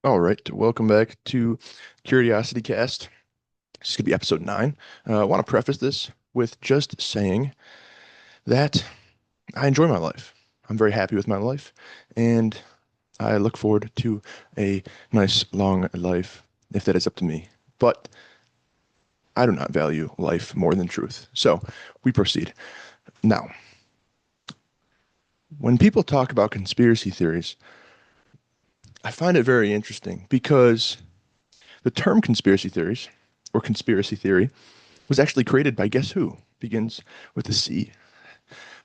All right, welcome back to Curiosity Cast. This is going to be episode 9. I want to preface this with just saying that I enjoy my life. I'm very happy with my life, and I look forward to a nice long life if that is up to me. But I do not value life more than truth. So we proceed. Now, when people talk about conspiracy theories, I find it very interesting because the term conspiracy theories or conspiracy theory was actually created by guess who? Begins with a C,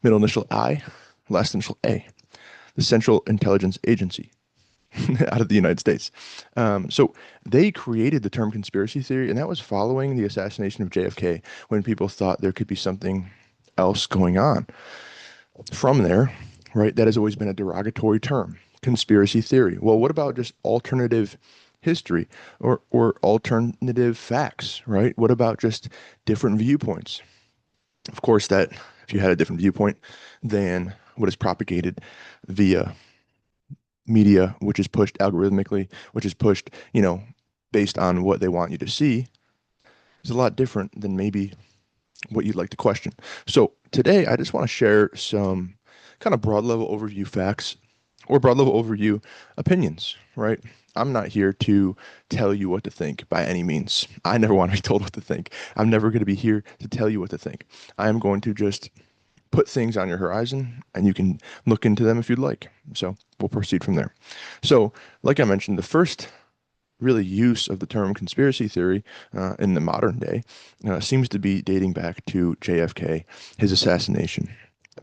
middle initial I, last initial A, the Central Intelligence Agency out of the United States. So they created the term conspiracy theory, and that was following the assassination of JFK when people thought there could be something else going on. From there, right, that has always been a derogatory term, conspiracy theory. Well, what about just alternative history or alternative facts, right? What about just different viewpoints? Of course, that if you had a different viewpoint than what is propagated via media, which is pushed algorithmically, which is pushed, based on what they want you to see, is a lot different than maybe what you'd like to question. So today, I just want to share some kind of broad level overview facts or broad level overview opinions, right? I'm not here to tell you what to think by any means. I never want to be told what to think. I'm never going to be here to tell you what to think. I am going to just put things on your horizon and you can look into them if you'd like. So we'll proceed from there. So, like I mentioned, the first really use of the term conspiracy theory in the modern day seems to be dating back to JFK, his assassination.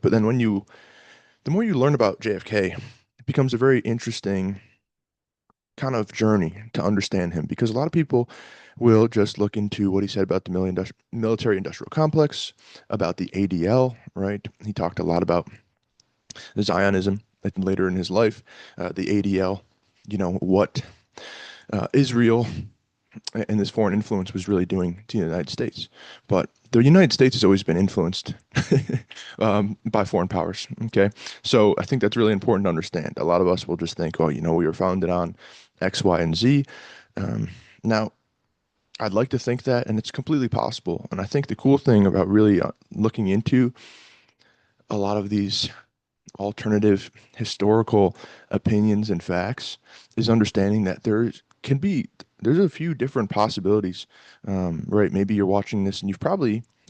But then the more you learn about JFK, it becomes a very interesting kind of journey to understand him because a lot of people will just look into what he said about the military industrial complex, about the ADL, right? He talked a lot about Zionism later in his life, the ADL, what Israel and this foreign influence was really doing to the United States. But the United States has always been influenced by foreign powers. Okay. So I think that's really important to understand. A lot of us will just think, oh, we were founded on X, Y, and Z. Now, I'd like to think that, and it's completely possible. And I think the cool thing about really looking into a lot of these alternative historical opinions and facts is understanding that there's a few different possibilities, right? Maybe you're watching this and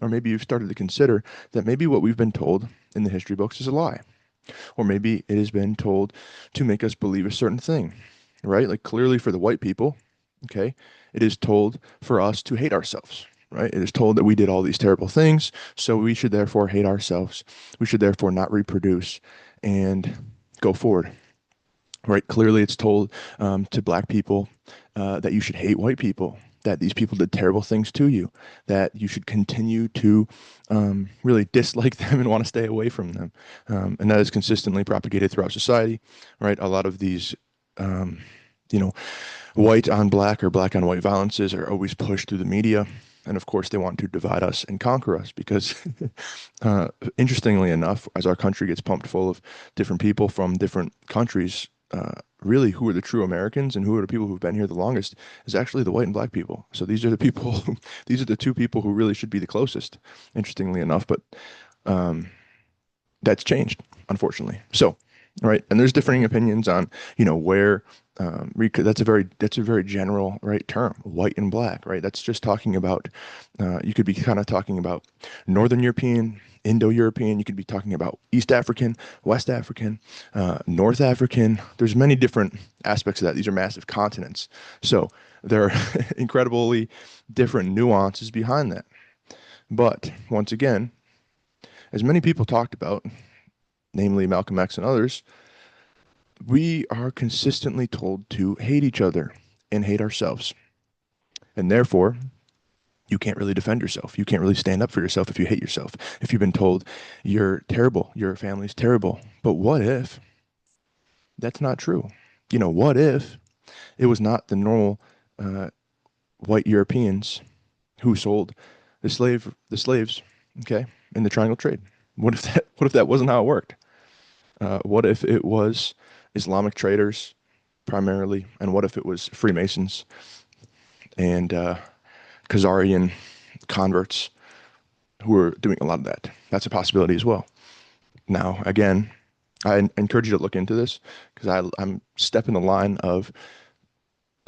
or maybe you've started to consider that maybe what we've been told in the history books is a lie, or maybe it has been told to make us believe a certain thing, right? Like clearly for the white people, okay, it is told for us to hate ourselves. Right? It is told that we did all these terrible things, so we should therefore hate ourselves. We should therefore not reproduce and go forward. Right? Clearly, it's told to black people that you should hate white people, that these people did terrible things to you, that you should continue to really dislike them and want to stay away from them. And that is consistently propagated throughout society, right? A lot of these, you know, white on black or black on white violences are always pushed through the media. And of course, they want to divide us and conquer us because, interestingly enough, as our country gets pumped full of different people from different countries, really who are the true Americans and who are the people who've been here the longest is actually the white and black people. So these are the people, these are the two people who really should be the closest, interestingly enough. But um, that's changed, unfortunately. So, right, and there's differing opinions on, where that's a very general right term, white and black, right? That's just talking about you could be kind of talking about Northern European, Indo-European. You could be talking about East African, West African, North African. There's many different aspects of that. These are massive continents, so there are incredibly different nuances behind that. But once again, as many people talked about, namely Malcolm X and others, we are consistently told to hate each other and hate ourselves. And therefore, you can't really defend yourself. You can't really stand up for yourself if you hate yourself. If you've been told you're terrible, your family's terrible. But what if that's not true? What if it was not the normal uh, white Europeans who sold the slaves, okay, in the triangle trade? What if that wasn't how it worked? What if it was Islamic traders primarily? And what if it was Freemasons and Khazarian converts who were doing a lot of that? That's a possibility as well. Now, again, I encourage you to look into this because I'm stepping the line of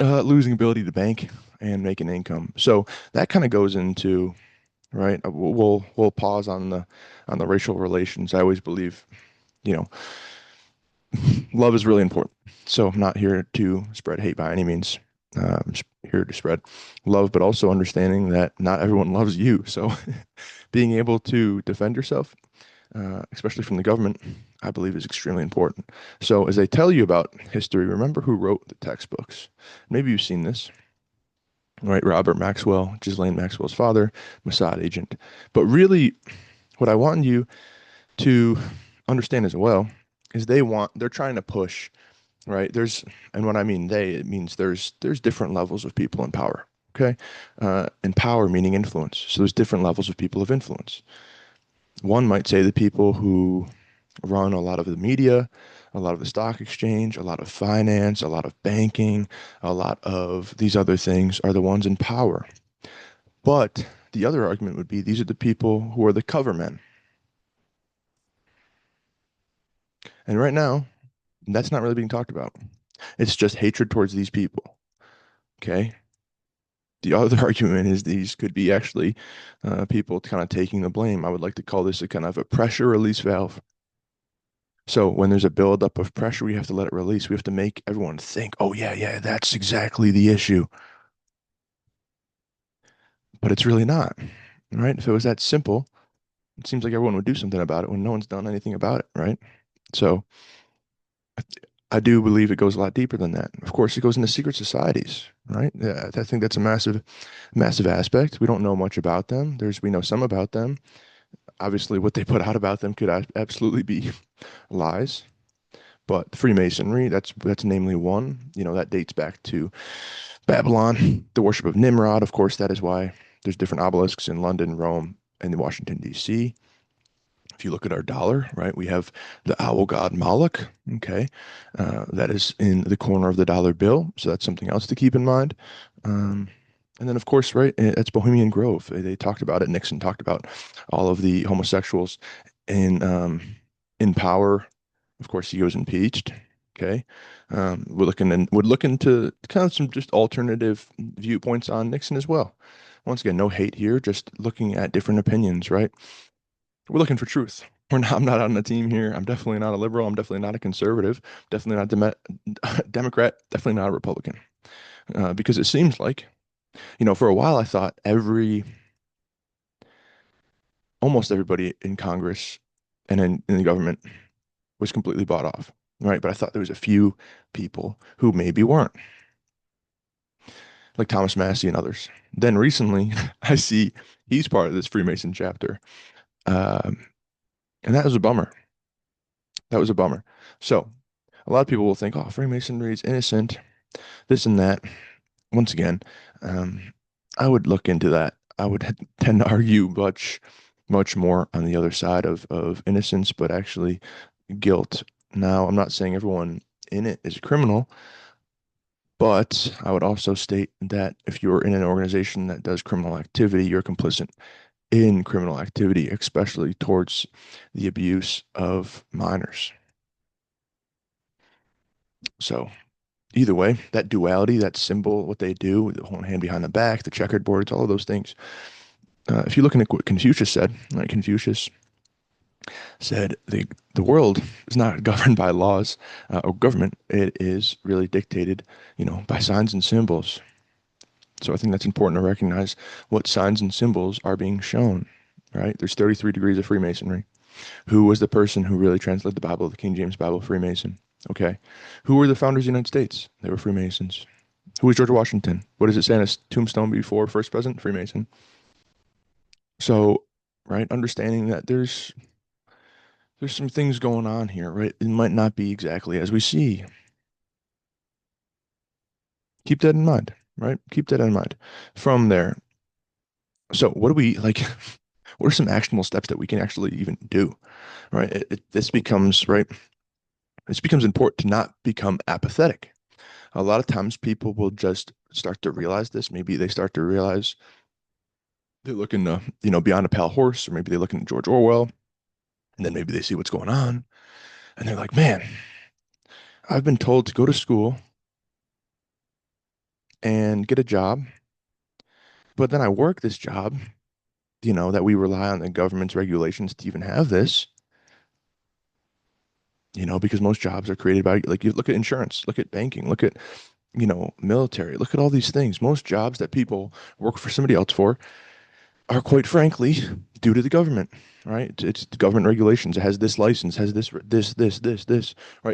losing ability to bank and make an income. So that kind of goes into right. We'll pause on the racial relations. I always believe, you know, love is really important. So I'm not here to spread hate by any means. I'm just here to spread love, but also understanding that not everyone loves you. So being able to defend yourself, especially from the government, I believe is extremely important. So as they tell you about history, remember who wrote the textbooks. Maybe you've seen this, right? Robert Maxwell, Ghislaine Maxwell's father, Mossad agent. But really, what I want you to understand as well is they're trying to push, right? And when I mean they, it means there's different levels of people in power. Okay, and power meaning influence. So there's different levels of people of influence. One might say the people who run a lot of the media, a lot of the stock exchange, a lot of finance, a lot of banking, a lot of these other things are the ones in power. But the other argument would be these are the people who are the cover men. And right now, that's not really being talked about. It's just hatred towards these people. Okay. The other argument is these could be actually people kind of taking the blame. I would like to call this a kind of a pressure release valve. So when there's a buildup of pressure, we have to let it release. We have to make everyone think, oh, yeah, yeah, that's exactly the issue. But it's really not, right? If it was that simple, it seems like everyone would do something about it when no one's done anything about it, right? So I do believe it goes a lot deeper than that. Of course, it goes into secret societies, right? Yeah, I think that's a massive, massive aspect. We don't know much about them. We know some about them. Obviously, what they put out about them could absolutely be lies. But Freemasonry, that's namely one. That dates back to Babylon, the worship of Nimrod. Of course, that is why there's different obelisks in London, Rome, and Washington, D.C. If you look at our dollar, right, we have the owl god Moloch. Okay, that is in the corner of the dollar bill, so that's something else to keep in mind. Um, and then, of course, right, it's Bohemian Grove. They talked about it. Nixon talked about all of the homosexuals in power. Of course, he was impeached. Okay, we're looking to kind of some just alternative viewpoints on Nixon as well. Once again, no hate here, just looking at different opinions, right? We're looking for truth. I'm not on the team here. I'm definitely not a liberal. I'm definitely not a conservative. Definitely not Democrat. Definitely not a Republican. Because it seems like, for a while I thought almost everybody in Congress and in the government was completely bought off, right? But I thought there was a few people who maybe weren't, like Thomas Massey and others. Then recently, I see he's part of this Freemason chapter, um, and that was a bummer. That was a bummer. So a lot of people will think, oh, Freemasonry is innocent, this and that. Once again, um, I would look into that. I would tend to argue much, much more on the other side of innocence, but actually guilt. Now, I'm not saying everyone in it is a criminal, but I would also state that if you're in an organization that does criminal activity, you're complicit in criminal activity, especially towards the abuse of minors. So either way, that duality, that symbol, what they do, the whole hand behind the back, the checkered boards, all of those things. If you're looking at what Confucius said, like Confucius said, the world is not governed by laws or government. It is really dictated, by signs and symbols. So I think that's important to recognize what signs and symbols are being shown, right? There's 33 degrees of Freemasonry. Who was the person who really translated the Bible, the King James Bible, Freemason? Okay. Who were the founders of the United States? They were Freemasons. Who was George Washington? What does it say on his tombstone before first president? Freemason. So, right, understanding that there's some things going on here, right? It might not be exactly as we see. Keep that in mind, right? Keep that in mind. From there, so what do we like? What are some actionable steps that we can actually even do, right? This becomes right. This becomes important to not become apathetic. A lot of times people will just start to realize this. Maybe they start to realize they're looking to, beyond a pale horse, or maybe they're looking at George Orwell, and then maybe they see what's going on, and they're like, man, I've been told to go to school and get a job, but then I work this job, that we rely on the government's regulations to even have this, because most jobs are created by, like, you look at insurance, look at banking, look at, military, look at all these things. Most jobs that people work for somebody else for are, quite frankly, due to the government, right? It's the government regulations. It has this license, has this, right?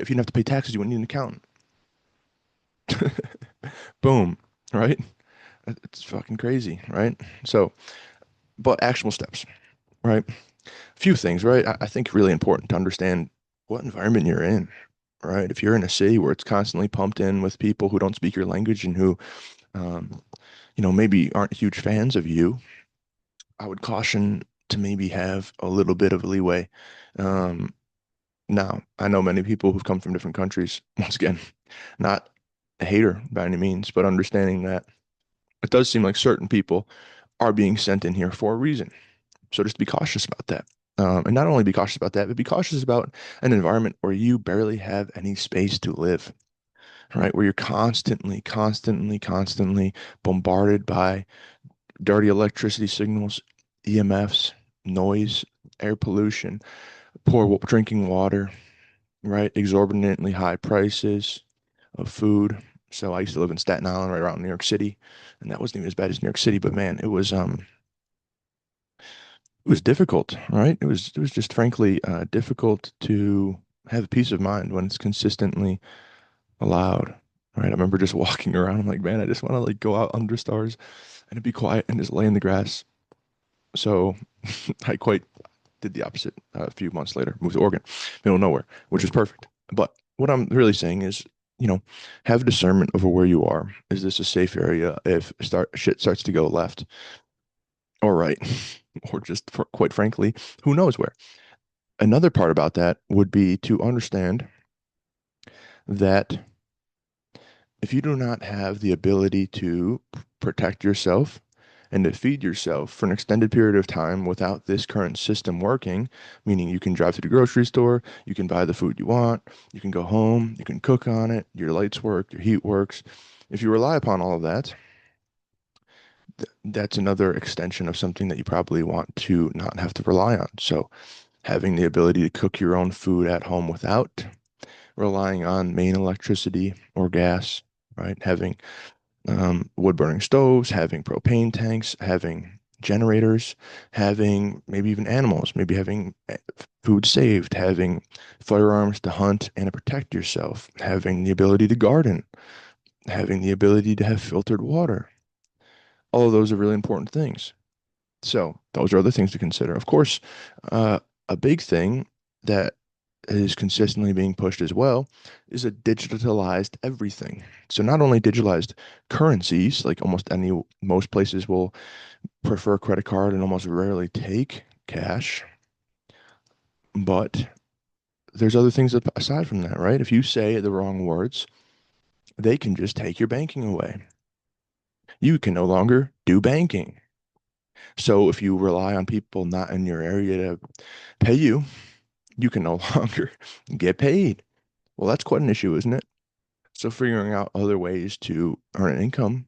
If you don't have to pay taxes, you wouldn't need an accountant. Boom, right? It's fucking crazy, right? So, but actionable steps, right? A few things, right? I think really important to understand what environment you're in, right? If you're in a city where it's constantly pumped in with people who don't speak your language and who, um, maybe aren't huge fans of you, I would caution to maybe have a little bit of leeway. Um, Now, I know many people who've come from different countries. Once again, not a hater by any means, but understanding that it does seem like certain people are being sent in here for a reason. So just be cautious about that. And not only be cautious about that, but be cautious about an environment where you barely have any space to live, right? Where you're constantly bombarded by dirty electricity signals, EMFs, noise, air pollution, poor drinking water, right? Exorbitantly high prices of food. So I used to live in Staten Island, right around New York City, and that wasn't even as bad as New York City, but man, it was difficult, right? It was just frankly difficult to have peace of mind when it's consistently loud, right? I remember just walking around. I'm like, man, I just want to like go out under stars and be quiet and just lay in the grass. So I quite did the opposite a few months later, moved to Oregon, middle of nowhere, which is perfect. But what I'm really saying is, you know, have discernment over where you are. Is this a safe area if shit starts to go left or right, or just quite frankly, who knows where? Another part about that would be to understand that if you do not have the ability to protect yourself and to feed yourself for an extended period of time without this current system working, meaning you can drive to the grocery store, you can buy the food you want, you can go home, you can cook on it, your lights work, your heat works. If you rely upon all of that, that's another extension of something that you probably want to not have to rely on. So having the ability to cook your own food at home without relying on main electricity or gas, right? Having wood burning stoves, having propane tanks, having generators, having maybe even animals, maybe having food saved, having firearms to hunt and to protect yourself, having the ability to garden, having the ability to have filtered water. All of those are really important things. So those are other things to consider. Of course, uh, a big thing that is consistently being pushed as well is a digitalized everything. So not only digitalized currencies, like most places will prefer credit card and almost rarely take cash, but there's other things aside from that, right? If you say the wrong words, they can just take your banking away. You can no longer do banking. So if you rely on people not in your area to pay you, you can no longer get paid. Well, that's quite an issue, isn't it? So figuring out other ways to earn an income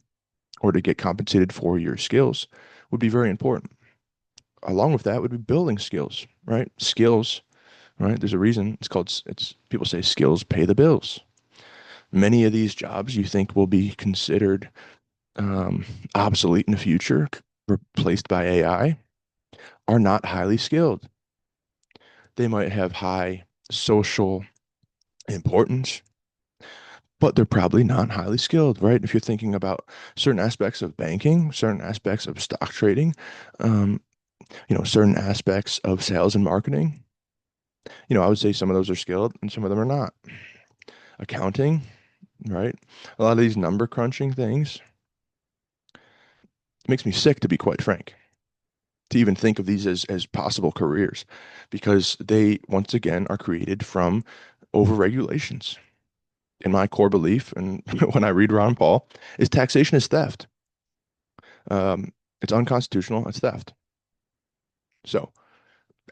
or to get compensated for your skills would be very important. Along with that would be building skills, right? Skills, right? There's a reason it's people say skills pay the bills. Many of these jobs you think will be considered um, obsolete in the future, replaced by AI, are not highly skilled. They might have high social importance, but they're probably not highly skilled, right? If you're thinking about certain aspects of banking, certain aspects of stock trading, um, certain aspects of sales and marketing, I would say some of those are skilled and some of them are not. Accounting, right? A lot of these number crunching things makes me sick, to be quite frank, to even think of these as possible careers because they, once again, are created from over regulations. in my core belief, and when I read Ron Paul, is taxation is theft. It's unconstitutional. It's theft. So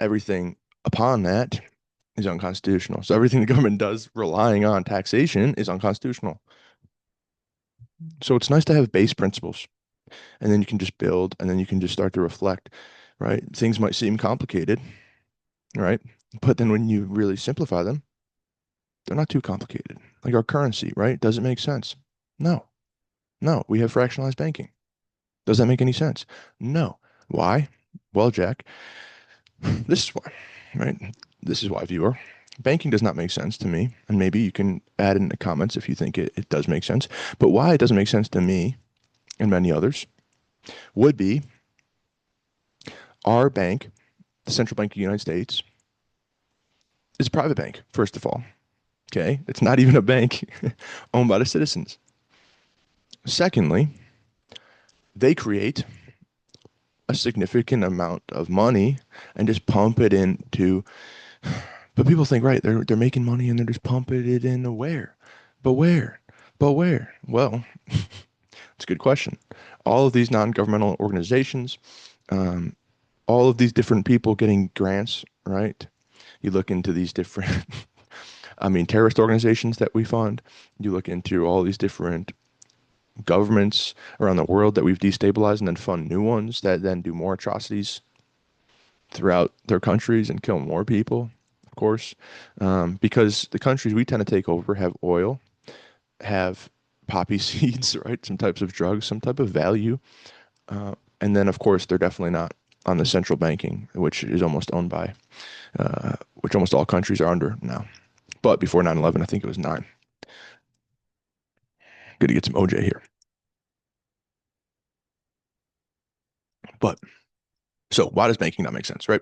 everything upon that is unconstitutional. So everything the government does relying on taxation is unconstitutional. So it's nice to have base principles, and then you can just build, and then you can just start to reflect, right? Things might seem complicated, right? But then when you really simplify them, they're not too complicated. Like our currency, right? Does it make sense? No. No, we have fractionalized banking. Does that make any sense? No. Why? Well, Jack, this is why, right? This is why, viewer. Banking does not make sense to me. And maybe you can add in the comments if you think it does make sense. But why it doesn't make sense to me and many others would be our bank, the Central Bank of the United States, is a private bank, first of all. Okay? It's not even a bank owned by the citizens. Secondly, they create a significant amount of money and just pump it into, but people think, right, they're making money and they're just pumping it into where? But where? But where? Well, it's a good question. All of these non-governmental organizations, um, all of these different people getting grants, right? You look into these different, I mean, terrorist organizations that we fund. You look into all these different governments around the world that we've destabilized and then fund new ones that then do more atrocities throughout their countries and kill more people, of course, because the countries we tend to take over have oil, have poppy seeds, right? Some types of drugs, some type of value. And then, of course, they're definitely not on the central banking, which is almost owned by, which almost all countries are under now. But before 9/11, I think it was 9. Good to get some OJ here. But so why does banking not make sense, right?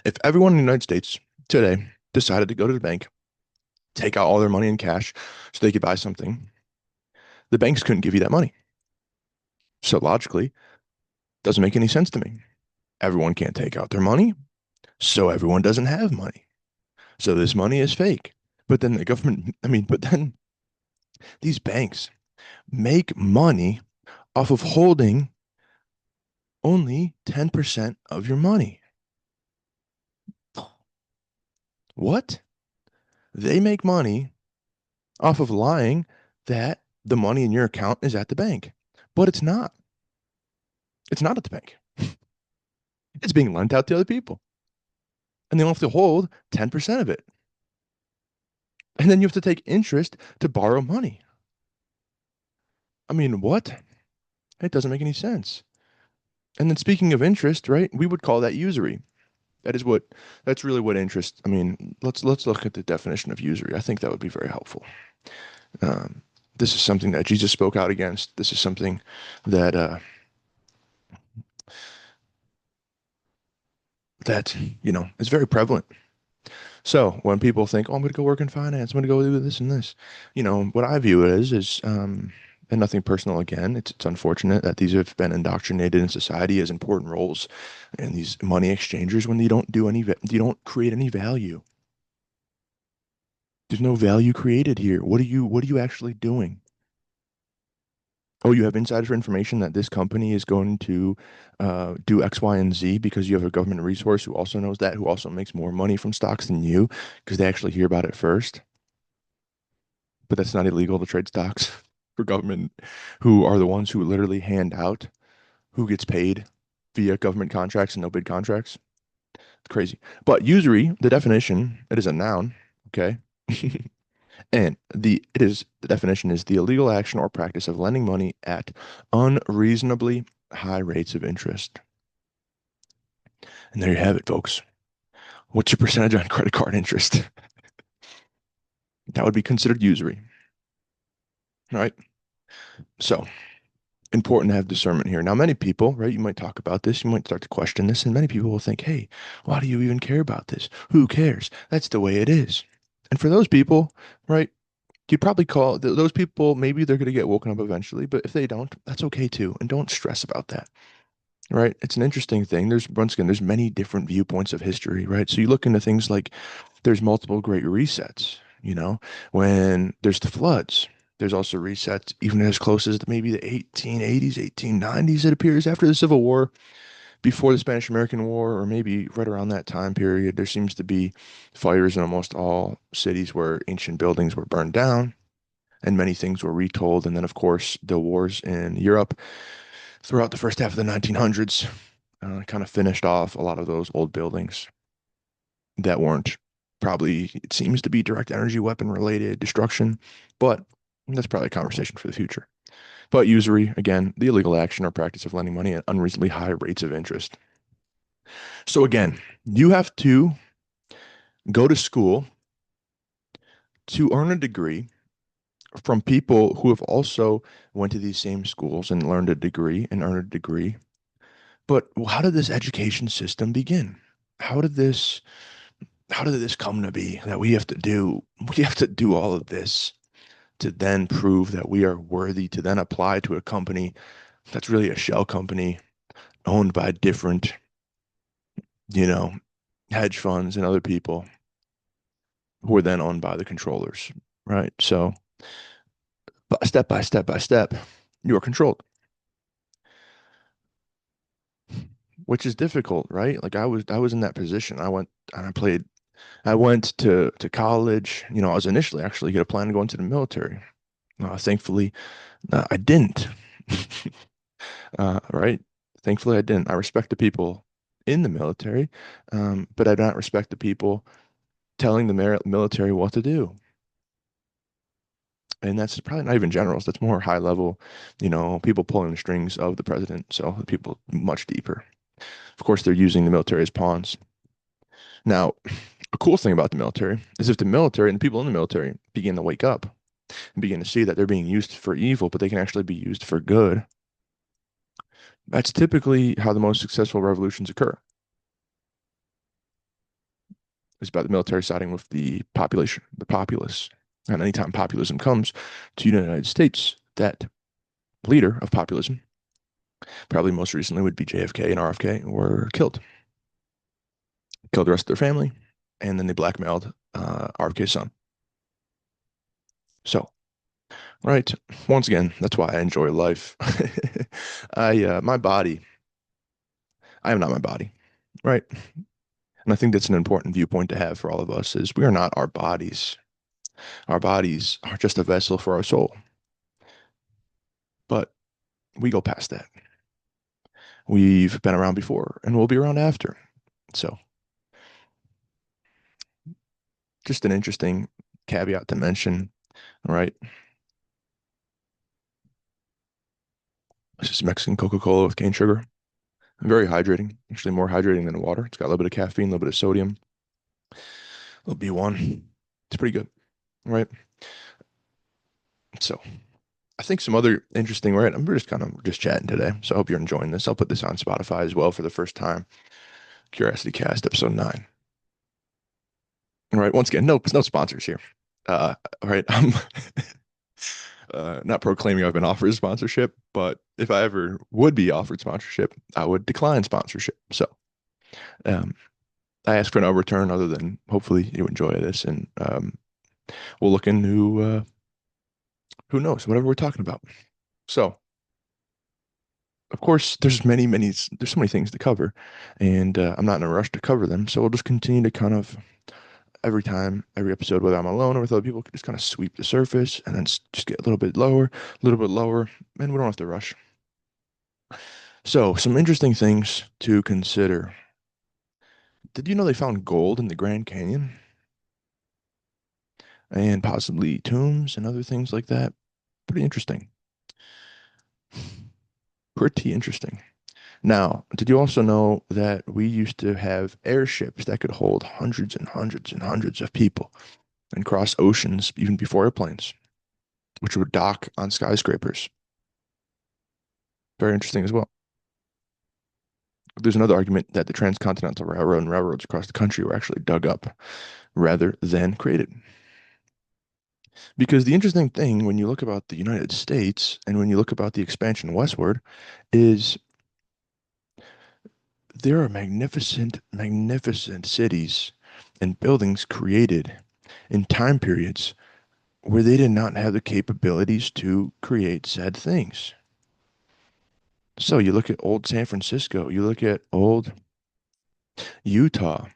If everyone in the United States today decided to go to the bank, take out all their money in cash so they could buy something, the banks couldn't give you that money. So logically, doesn't make any sense to me. Everyone can't take out their money, so everyone doesn't have money. So this money is fake. But then the government, but then these banks make money off of holding only 10% of your money. What? They make money off of lying that the money in your account is at the bank. But it's not. It's not at the bank. It's being lent out to other people. And they don't have to hold 10% of it. And then you have to take interest to borrow money. I mean, what? It doesn't make any sense. And then speaking of interest, right, we would call that usury. That is what, that's really what interest, let's look at the definition of usury. I think that would be very helpful. This is something that Jesus spoke out against. This is something that is very prevalent. So when people think, oh, I'm going to go work in finance, I'm going to go do this and this, what I view it as is, and nothing personal again. It's unfortunate that these have been indoctrinated in society as important roles, and these money exchangers when you don't create any value. There's no value created here. What are you actually doing? Oh, you have insider information that this company is going to do X, Y, and Z because you have a government resource who also knows that, who also makes more money from stocks than you because they actually hear about it first. But that's not illegal to trade stocks for government, who are the ones who literally hand out who gets paid via government contracts and no bid contracts. It's crazy. But usury, the definition, it is a noun, okay? And the definition is the illegal action or practice of lending money at unreasonably high rates of interest. And there you have it, folks. What's your percentage on credit card interest? That would be considered usury. Right? So important to have discernment here. Now, many people, right, you might talk about this, you might start to question this, and many people will think, hey, why do you even care about this? Who cares? That's the way it is. And for those people, right, you'd probably call those people, maybe they're going to get woken up eventually, but if they don't, that's okay too. And don't stress about that, right? It's an interesting thing. Once again, there's many different viewpoints of history, right? So you look into things like there's multiple great resets. you know, when there's the floods. There's also resets, even as close as maybe the 1880s, 1890s, it appears, after the Civil War, before the Spanish American War, or maybe right around that time period. There seems to be fires in almost all cities where ancient buildings were burned down and many things were retold. And then, of course, the wars in Europe throughout the first half of the 1900s kind of finished off a lot of those old buildings that weren't probably, it seems to be direct energy weapon related destruction, but that's probably a conversation for the future. But usury, again, the illegal action or practice of lending money at unreasonably high rates of interest. So again, you have to go to school to earn a degree from people who have also went to these same schools and learned a degree and earned a degree. But how did this education system begin? How did this how did this come to be that we have to do all of this to then prove that we are worthy to then apply to a company that's really a shell company owned by different, you know, hedge funds and other people who are then owned by the controllers, right? So, step by step by step, you are controlled, which is difficult, right? Like I was in that position. I went and I went to college. You know, I was initially actually going to plan to go into the military. Thankfully, I didn't. Right? Thankfully, I didn't. I respect the people in the military, but I do not respect the people telling the military what to do. And that's probably not even generals. That's more high level, people pulling the strings of the president. So the people much deeper. Of course, they're using the military as pawns. Now, a cool thing about the military is if the military and the people in the military begin to wake up and begin to see that they're being used for evil, but they can actually be used for good, that's typically how the most successful revolutions occur. It's about the military siding with the population, the populace. And anytime populism comes to the United States, that leader of populism, probably most recently would be JFK and RFK, were killed the rest of their family, and then they blackmailed RFK's son. So, right, once again, that's why I enjoy life. My body, I am not my body, right? And I think that's an important viewpoint to have for all of us is we are not our bodies. Our bodies are just a vessel for our soul. But we go past that. We've been around before and we'll be around after. So just an interesting caveat to mention, all right? This is Mexican Coca-Cola with cane sugar. Very hydrating, actually more hydrating than water. It's got a little bit of caffeine, a little bit of sodium, a little B1. It's pretty good, right? So I think some other interesting, right? I'm just kind of just chatting today. So I hope you're enjoying this. I'll put this on Spotify as well for the first time. Curiosity Cast, episode 9. All right. Once again, no sponsors here. All right. I'm not proclaiming I've been offered a sponsorship, but if I ever would be offered sponsorship, I would decline sponsorship. So um, I ask for no return other than hopefully you enjoy this, and we'll look into who knows, whatever we're talking about. So, of course, there's so many things to cover, and I'm not in a rush to cover them. So we'll just continue to kind of every episode, whether I'm alone or with other people, just kind of sweep the surface and then just get a little bit lower, and we don't have to rush. So, some interesting things to consider. Did you know they found gold in the Grand Canyon and possibly tombs and other things like that? Pretty interesting. Pretty interesting. Now, did you also know that we used to have airships that could hold hundreds and hundreds and hundreds of people and cross oceans even before airplanes, which would dock on skyscrapers? Very interesting as well. There's another argument that the transcontinental railroad and railroads across the country were actually dug up rather than created. Because the interesting thing when you look about the United States and when you look about the expansion westward is there are magnificent, magnificent cities and buildings created in time periods where they did not have the capabilities to create said things. So you look at old San Francisco, you look at old Utah,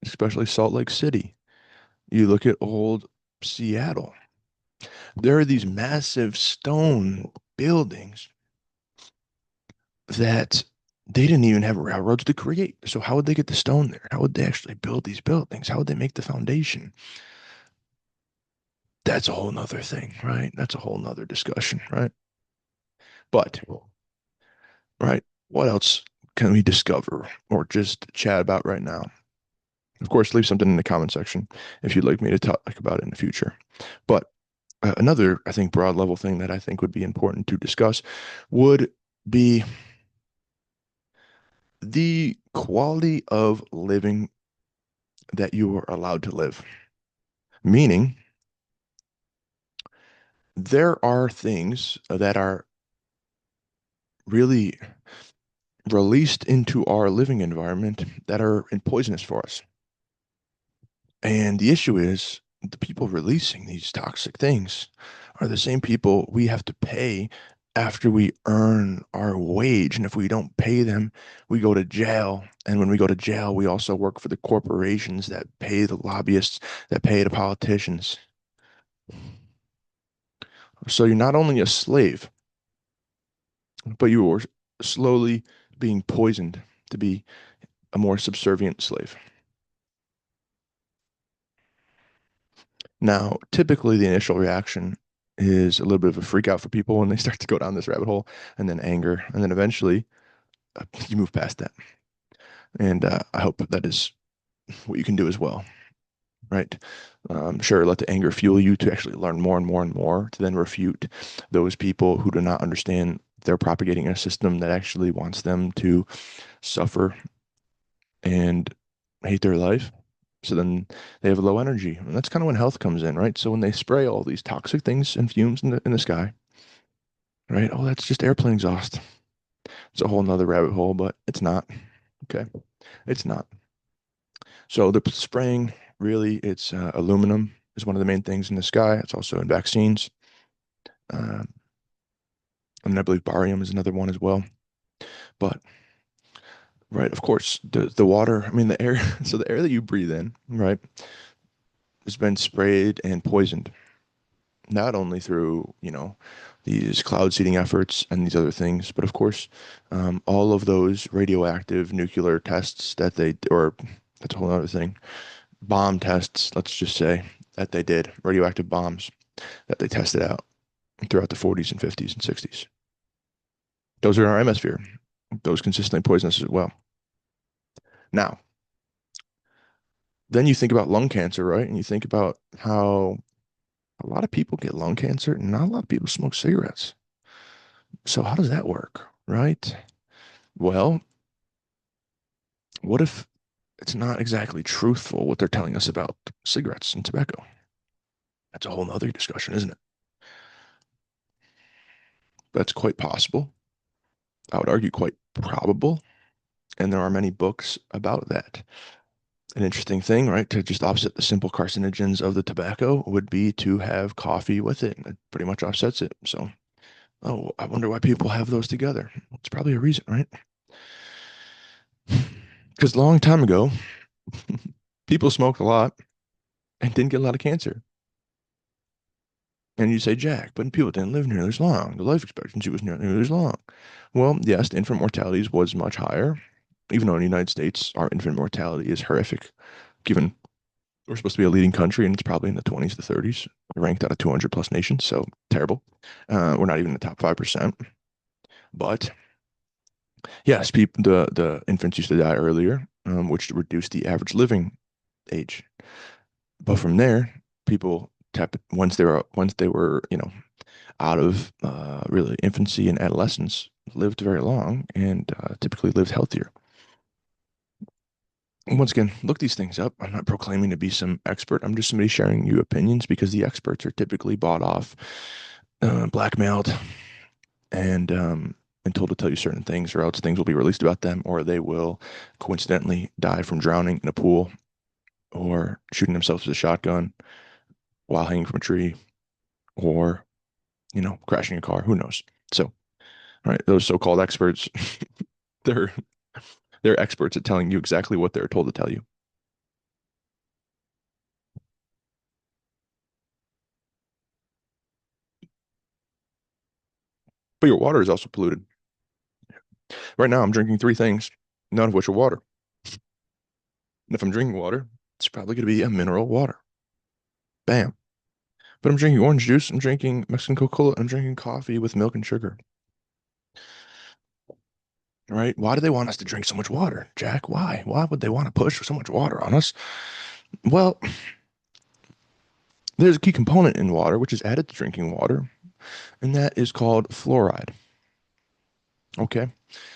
especially Salt Lake City, you look at old Seattle. There are these massive stone buildings that they didn't even have railroads to create. So how would they get the stone there? How would they actually build these buildings? How would they make the foundation? That's a whole nother thing, right? That's a whole nother discussion, right? But, right, what else can we discover or just chat about right now? Of course, leave something in the comment section if you'd like me to talk about it in the future. But another, I think, broad level thing that I think would be important to discuss would be the quality of living that you are allowed to live. Meaning, there are things that are really released into our living environment that are poisonous for us. And the issue is the people releasing these toxic things are the same people we have to pay after we earn our wage. And if we don't pay them, we go to jail. And when we go to jail, we also work for the corporations that pay the lobbyists, that pay the politicians. So you're not only a slave, but you are slowly being poisoned to be a more subservient slave. Now, typically the initial reaction is a little bit of a freak out for people when they start to go down this rabbit hole, and then anger, and then eventually you move past that. And I hope that is what you can do as well, right? Sure, let the anger fuel you to actually learn more and more and more to then refute those people who do not understand they're propagating a system that actually wants them to suffer and hate their life. So then they have low energy. And that's kind of when health comes in, right? So when they spray all these toxic things and fumes in the sky, right? Oh, that's just airplane exhaust. It's a whole nother rabbit hole, but it's not. Okay. It's not. So the spraying, really, it's aluminum is one of the main things in the sky. It's also in vaccines. Uh, and I believe barium is another one as well. But right, of course, the water, I mean the air, so the air that you breathe in, right, has been sprayed and poisoned. Not only through, these cloud seeding efforts and these other things, but of course, all of those radioactive nuclear tests that or that's a whole other thing, bomb tests, let's just say, that they did, radioactive bombs that they tested out throughout the 40s and 50s and 60s. Those are in our hemisphere. Those consistently poisonous as well. Now, then you think about lung cancer, right? And you think about how a lot of people get lung cancer and not a lot of people smoke cigarettes. So how does that work, right? Well, what if it's not exactly truthful what they're telling us about cigarettes and tobacco? That's a whole other discussion, isn't it? That's quite possible. I would argue quite probable. And there are many books about that. An interesting thing, right, to just offset the simple carcinogens of the tobacco would be to have coffee with it. It pretty much offsets it. So, oh, I wonder why people have those together. It's probably a reason, right? Because a long time ago, people smoked a lot and didn't get a lot of cancer. And you say, Jack, but people didn't live nearly as long. The life expectancy was nearly as long. Well, yes, the infant mortality was much higher, even though in the United States, our infant mortality is horrific, given we're supposed to be a leading country and it's probably in the 20s to 30s, ranked out of 200 plus nations. So terrible. We're not even in the top 5%. But yes, the infants used to die earlier, which reduced the average living age. But from there, people once they were out of really infancy and adolescence, lived very long and typically lived healthier. And once again, look these things up. I'm not proclaiming to be some expert. I'm just somebody sharing you opinions because the experts are typically bought off, blackmailed, and told to tell you certain things, or else things will be released about them, or they will coincidentally die from drowning in a pool or shooting themselves with a shotgun while hanging from a tree or, crashing a car. Who knows? So, all right, those so-called experts, they're they're experts at telling you exactly what they're told to tell you. But your water is also polluted. Right now, I'm drinking three things, none of which are water. And if I'm drinking water, it's probably going to be a mineral water. Bam. But I'm drinking orange juice, I'm drinking Mexican Coca-Cola, I'm drinking coffee with milk and sugar. Right? Why do they want us to drink so much water, Jack? Why? Why would they want to push so much water on us? Well, there's a key component in water which is added to drinking water, and that is called fluoride. Okay?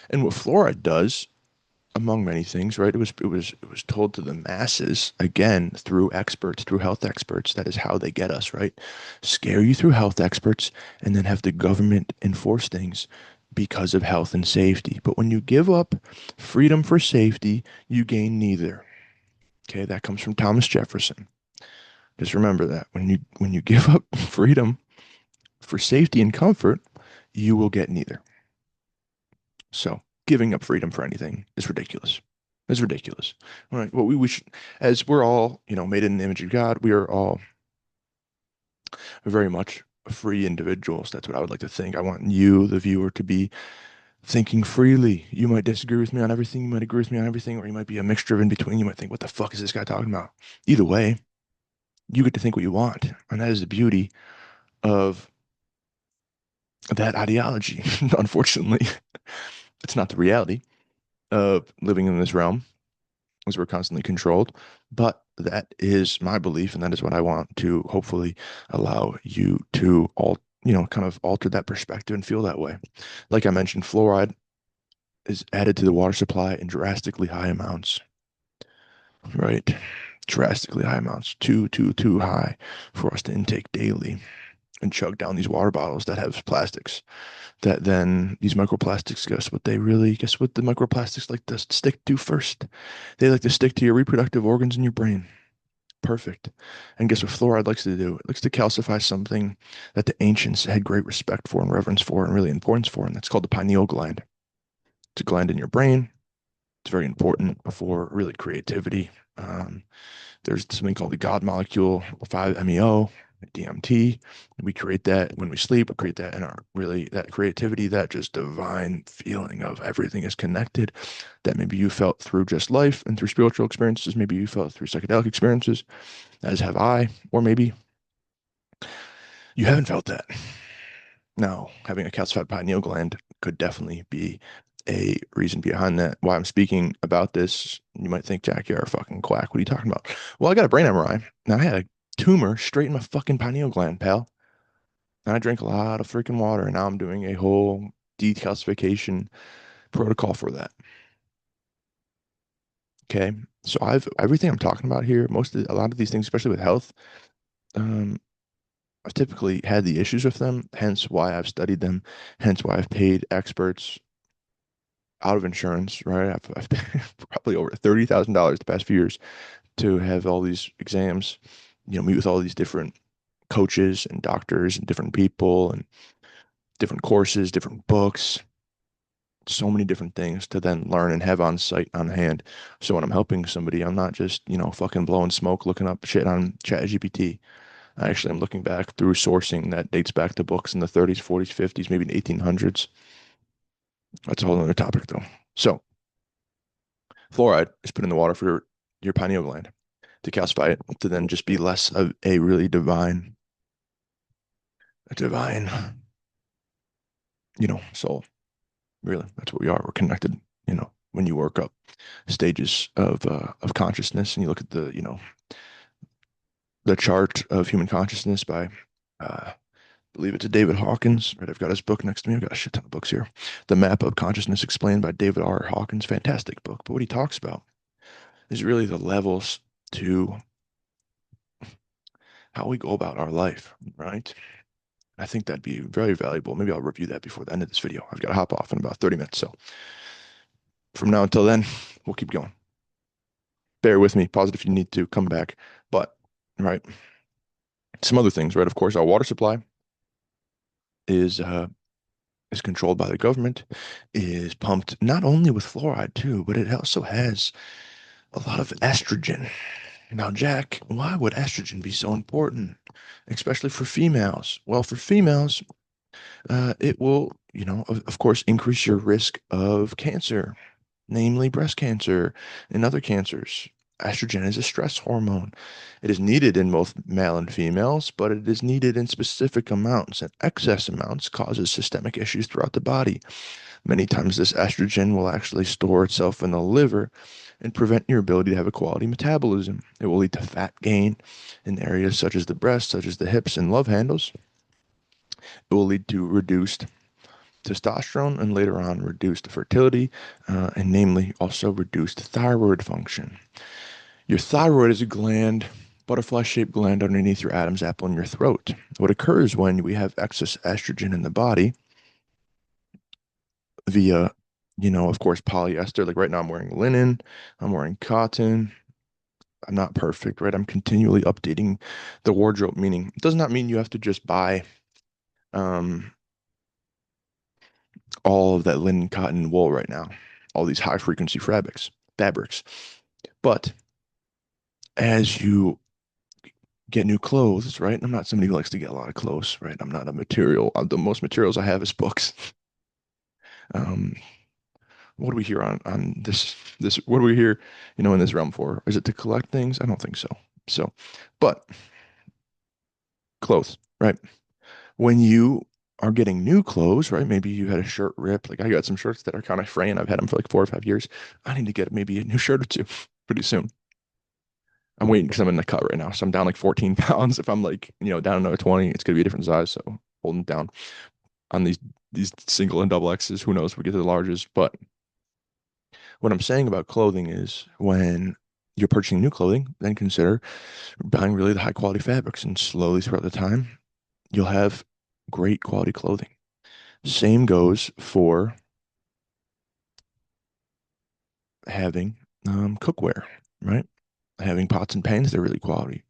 And what fluoride does, among many things, right? It was told to the masses again through experts, through health experts. That is how they get us, right? Scare you through health experts and then have the government enforce things because of health and safety. But when you give up freedom for safety, you gain neither. Okay, that comes from Thomas Jefferson. Just remember that when you give up freedom for safety and comfort, you will get neither. So giving up freedom for anything is ridiculous. It's ridiculous. All right. Well, we should, as we're all, made in the image of God, we are all very much free individuals. That's what I would like to think. I want you, the viewer, to be thinking freely. You might disagree with me on everything. You might agree with me on everything, or you might be a mixture of in between. You might think, what the fuck is this guy talking about? Either way, you get to think what you want. And that is the beauty of that ideology. Unfortunately, it's not the reality of living in this realm as we're constantly controlled. But that is my belief, and that is what I want to hopefully allow you to kind of alter that perspective and feel that way. Like I mentioned, fluoride is added to the water supply in drastically high amounts, right? Drastically high amounts, too high for us to intake daily and chug down these water bottles that have plastics. That then these microplastics, guess what the microplastics like to stick to first? They like to stick to your reproductive organs in your brain. Perfect. And guess what fluoride likes to do? It likes to calcify something that the ancients had great respect for and reverence for and really importance for, and that's called the pineal gland. It's a gland in your brain. It's very important for really creativity. Um, there's something called the God molecule, 5-MeO, DMT. We create that when we sleep. We create that in our really that creativity, that just divine feeling of everything is connected. That maybe you felt through just life and through spiritual experiences. Maybe you felt through psychedelic experiences, as have I. Or maybe you haven't felt that. Now, having a calcified pineal gland could definitely be a reason behind that. Why I'm speaking about this, you might think, Jack, you're a fucking quack. What are you talking about? Well, I got a brain MRI. Now, I had a tumor straight in my fucking pineal gland, pal. And I drank a lot of freaking water, and now I'm doing a whole decalcification protocol for that. Okay. So I've everything I'm talking about here, a lot of these things, especially with health, um, I've typically had the issues with them, hence why I've studied them, hence why I've paid experts out of insurance, right? I've paid probably over $30,000 the past few years to have all these exams, meet with all these different coaches and doctors and different people and different courses, different books, so many different things to then learn and have on site on hand. So when I'm helping somebody, I'm not just, fucking blowing smoke, looking up shit on ChatGPT. Actually, I'm looking back through sourcing that dates back to books in the 30s, 40s, 50s, maybe the 1800s. That's a whole other topic, though. So, fluoride is put in the water for your pineal gland to calcify it to then just be less of a really divine, soul. Really, that's what we are. We're connected. When you work up stages of consciousness and you look at the chart of human consciousness by believe it's a David Hawkins, right? I've got his book next to me. I've got a shit ton of books here. The Map of Consciousness Explained by David R. Hawkins. Fantastic book. But what he talks about is really the levels to how we go about our life, right? I think that'd be very valuable. Maybe I'll review that before the end of this video. I've got to hop off in about 30 minutes. So from now until then, we'll keep going. Bear with me. Pause it if you need to. Come back. But, right. Some other things, right? Of course, our water supply is uh, is controlled by the government, is pumped not only with fluoride too, but it also has a lot of estrogen. Now, Jack, why would estrogen be so important, especially for females? Well, for females, it will, of course, increase your risk of cancer, namely breast cancer and other cancers. Estrogen is a stress hormone. It is needed in both male and females, but it is needed in specific amounts, and excess amounts causes systemic issues throughout the body. Many times, this estrogen will actually store itself in the liver and prevent your ability to have a quality metabolism. It will lead to fat gain in areas such as the breast, such as the hips and love handles. It will lead to reduced testosterone and later on reduced fertility, and namely also reduced thyroid function. Your thyroid is a gland, butterfly-shaped gland underneath your Adam's apple in your throat. What occurs when we have excess estrogen in the body via, of course, polyester. Like right now, I'm wearing linen, I'm wearing cotton. I'm not perfect, right? I'm continually updating the wardrobe, meaning it does not mean you have to just buy um, all of that linen, cotton, wool right now, all these high frequency fabrics. But as you get new clothes, right? I'm not somebody who likes to get a lot of clothes, right? I'm not a material. The most materials I have is books. Um, what do we hear on this? What do we hear, in this realm for? Is it to collect things? I don't think so. So, but clothes, right? When you are getting new clothes, right? Maybe you had a shirt rip. Like I got some shirts that are kind of fraying. I've had them for like 4 or 5 years. I need to get maybe a new shirt or two pretty soon. I'm waiting because I'm in the cut right now. So I'm down like 14 pounds. If I'm like, down another 20, it's gonna be a different size. So holding down on these single and double X's. Who knows? We get to the larges. But what I'm saying about clothing is when you're purchasing new clothing, then consider buying really the high quality fabrics and slowly throughout the time, you'll have great quality clothing. Same goes for having cookware, right? Having pots and pans, they're really quality.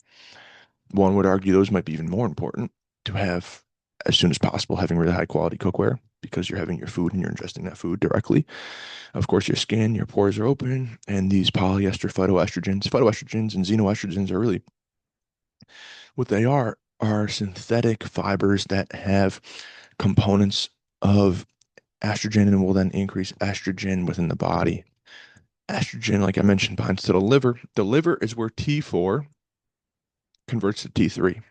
One would argue those might be even more important to have as soon as possible, having really high quality cookware because you're having your food and you're ingesting that food directly. Of course, your skin, your pores are open, and these polyester phytoestrogens and xenoestrogens are really what they are synthetic fibers that have components of estrogen and will then increase estrogen within the body. Estrogen, like I mentioned, binds to the liver. The liver is where T4 converts to T3.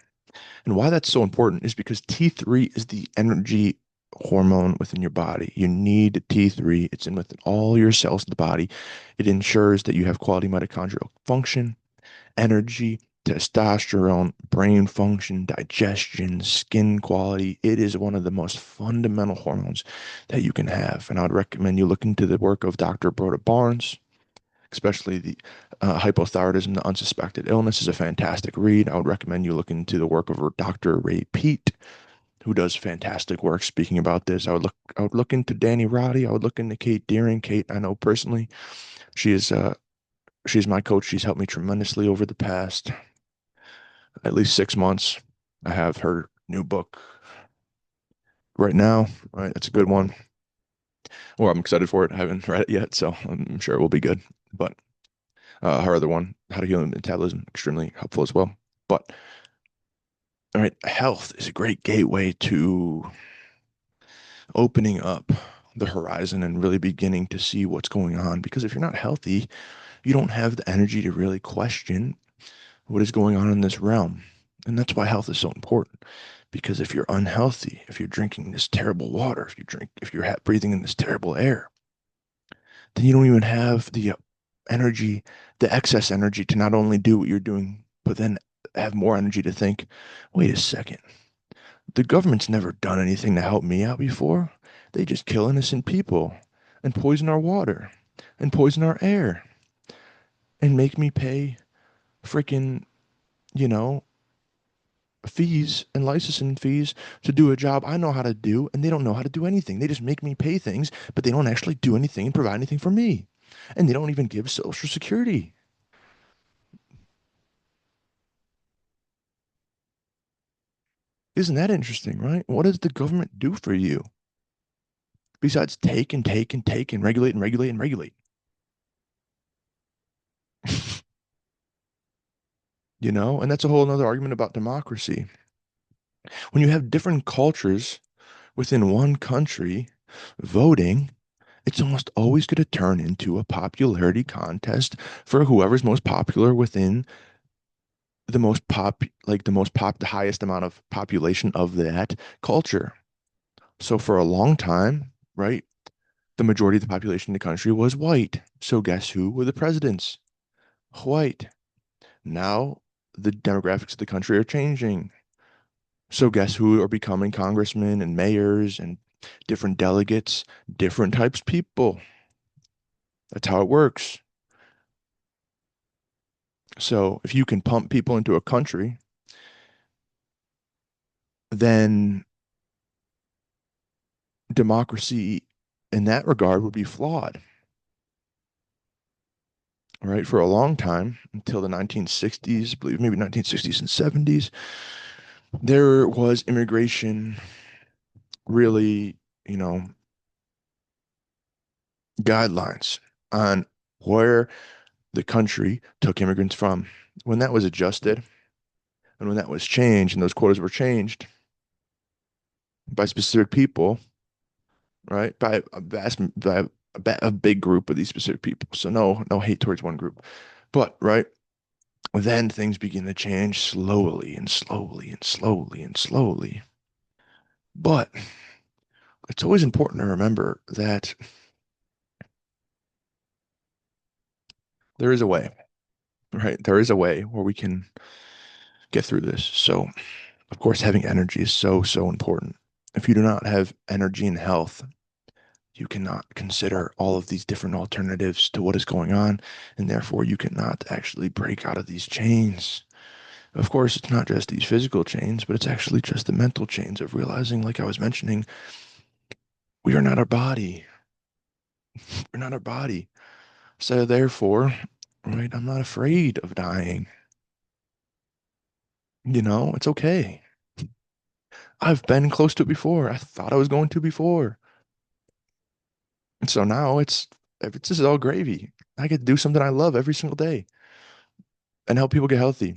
And why that's so important is because T3 is the energy hormone within your body. You need T3. It's in within all your cells of the body. It ensures that you have quality mitochondrial function, energy, testosterone, brain function, digestion, skin quality. It is one of the most fundamental hormones that you can have. And I would recommend you look into the work of Dr. Broda Barnes, especially the hypothyroidism, the unsuspected illness is a fantastic read. I would recommend you look into the work of Dr. Ray Peat, who does fantastic work speaking about this. I would look into Danny Roddy. I would look into Kate Deering. Kate, I know personally. She is she's my coach. She's helped me tremendously over the past at least 6 months. I have her new book right now. Right, it's a good one. Well, I'm excited for it. I haven't read it yet, so I'm sure it will be good. But her other one, How to Heal Metabolism, extremely helpful as well. But all right, health is a great gateway to opening up the horizon and really beginning to see what's going on. Because if you're not healthy, you don't have the energy to really question what is going on in this realm. And that's why health is so important. Because if you're unhealthy, if you're drinking this terrible water, if you're breathing in this terrible air, then you don't even have the energy, the excess energy to not only do what you're doing, but then have more energy to think, wait a second, the government's never done anything to help me out before. They just kill innocent people and poison our water and poison our air and make me pay freaking, you know, fees and licensing fees to do a job I know how to do, and they don't know how to do anything. They just make me pay things, but they don't actually do anything and provide anything for me. And they don't even give Social Security. Isn't that interesting, right? What does the government do for you besides take and take and take and regulate and regulate and regulate? You know, and that's a whole other argument about democracy. When you have different cultures within one country voting, it's almost always going to turn into a popularity contest for whoever's most popular within the highest amount of population of that culture. So for a long time, right, the majority of the population in the country was white. So guess who were the presidents? White. Now the demographics of the country are changing. So guess who are becoming congressmen and mayors and different delegates, different types of people. That's how it works. So if you can pump people into a country, then democracy in that regard would be flawed. Right? For a long time, until the 1960s, I believe maybe 1960s and 70s, there was immigration really, you know, guidelines on where the country took immigrants from. When that was adjusted and when that was changed and those quotas were changed by specific people, right? By a big group of these specific people. So no hate towards one group. But right, then things begin to change slowly and slowly and slowly and slowly. But it's always important to remember that there is a way, right? There is a way where we can get through this. So, of course, having energy is so, so important. If you do not have energy and health, you cannot consider all of these different alternatives to what is going on, and therefore you cannot actually break out of these chains. Of course, it's not just these physical chains, but it's actually just the mental chains of realizing, like I was mentioning, we are not our body. We're not our body. So therefore, right, I'm not afraid of dying. You know, it's okay. I've been close to it before. I thought I was going to before. And so now this is all gravy. I get to do something I love every single day and help people get healthy.